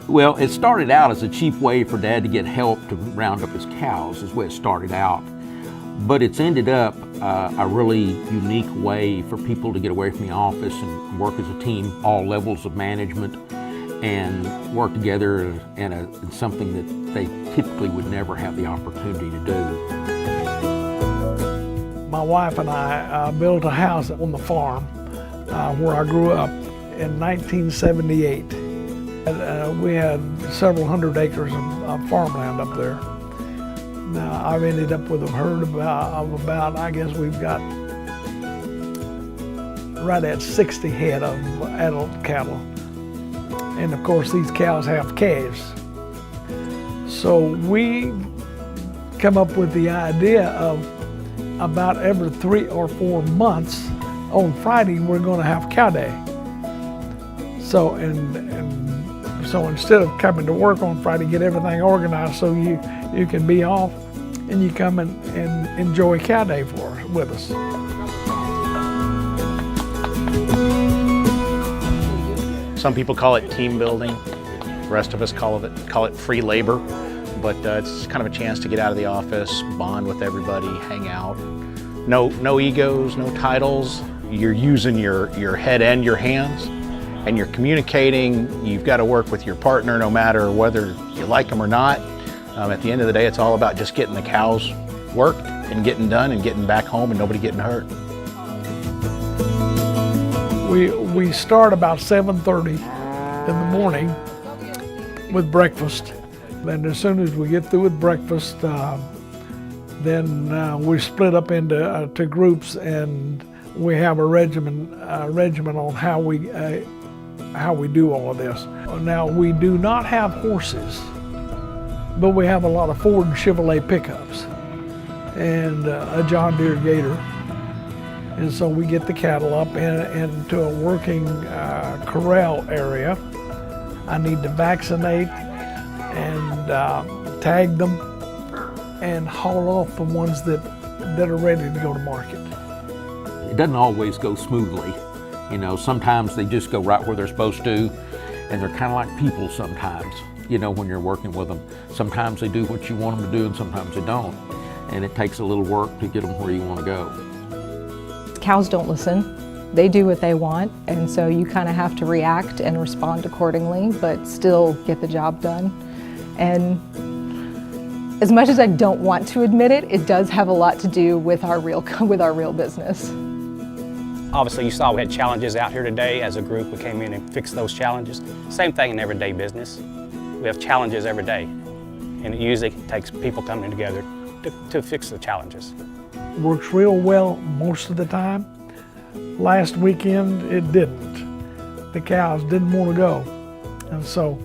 Well, it started out as a cheap way for Dad to get help to round up his cows, is the way it started out. But it's ended up a really unique way for people to get away from the office and work as a team, all levels of management, and work together in something that they typically would never have the opportunity to do. My wife and I built a house on the farm where I grew up in 1978. We had several hundred acres of farmland up there. Now I've ended up with a herd of about, I guess we've got right at 60 head of adult cattle. And of course these cows have calves. So we come up with the idea of about every 3 or 4 months on Friday we're going to have cow day. So so instead of coming to work on Friday, get everything organized so you can be off and you come and enjoy cow day with us. Some people call it team building. The rest of us call it free labor. But it's kind of a chance to get out of the office, bond with everybody, hang out. No egos, no titles. You're using your head and your hands, and you're communicating. You've got to work with your partner no matter whether you like them or not. At the end of the day, it's all about just getting the cows worked and getting done and getting back home and nobody getting hurt. We start about 7:30 in the morning with breakfast. And as soon as we get through with breakfast, then we split up into groups, and we have a regimen on how we do all of this. Now we do not have horses, but we have a lot of Ford and Chevrolet pickups and a John Deere Gator. And so we get the cattle up into a working corral area. I need to vaccinate and tag them and haul off the ones that are ready to go to market. It doesn't always go smoothly. You know, sometimes they just go right where they're supposed to, and they're kind of like people sometimes, you know, when you're working with them. Sometimes they do what you want them to do and sometimes they don't. And it takes a little work to get them where you want to go. Cows don't listen. They do what they want, and so you kind of have to react and respond accordingly, but still get the job done. And as much as I don't want to admit it, it does have a lot to do with our real business. Obviously, you saw we had challenges out here today. As a group, we came in and fixed those challenges. Same thing in everyday business. We have challenges every day, and it usually takes people coming together to fix the challenges. Works real well most of the time. Last weekend, it didn't. The cows didn't want to go, and so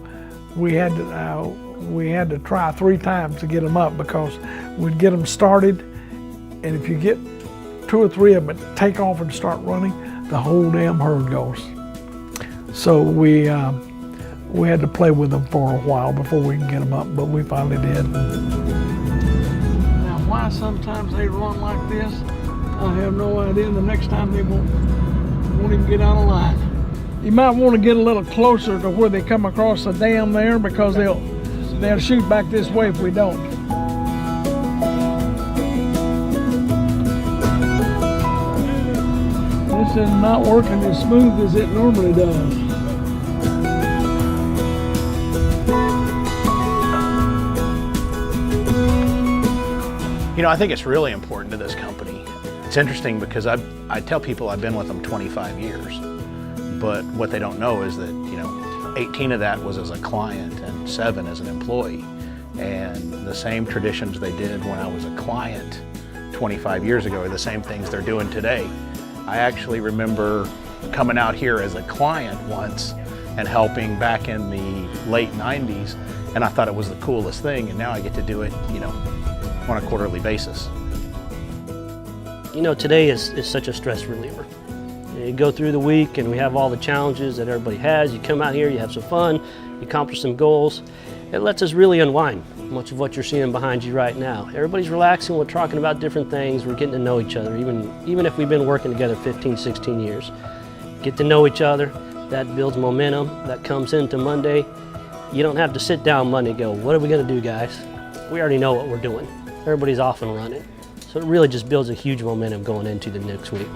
we had to try 3 times to get them up, because we'd get them started, and if you get 2 or 3 of them that take off and start running, the whole damn herd goes. So we had to play with them for a while before we can get them up, but we finally did. Now, why sometimes they run like this, I have no idea. The next time they won't even get out of line. You might want to get a little closer to where they come across the dam there, because they'll shoot back this way if we don't. This is not working as smooth as it normally does. You know, I think it's really important to this company. It's interesting because I tell people I've been with them 25 years, but what they don't know is that, you know, 18 of that was as a client and 7 as an employee. And the same traditions they did when I was a client 25 years ago are the same things they're doing today. I actually remember coming out here as a client once and helping back in the late 90s, and I thought it was the coolest thing, and now I get to do it, you know, on a quarterly basis. You know, today is such a stress reliever. You go through the week and we have all the challenges that everybody has. You come out here, you have some fun, you accomplish some goals. It lets us really unwind, much of what you're seeing behind you right now. Everybody's relaxing, we're talking about different things, we're getting to know each other, even if we've been working together 15, 16 years. Get to know each other, that builds momentum, that comes into Monday, You don't have to sit down Monday and go, what are we going to do, guys? We already know what we're doing. Everybody's off and running. So it really just builds a huge momentum going into the next week.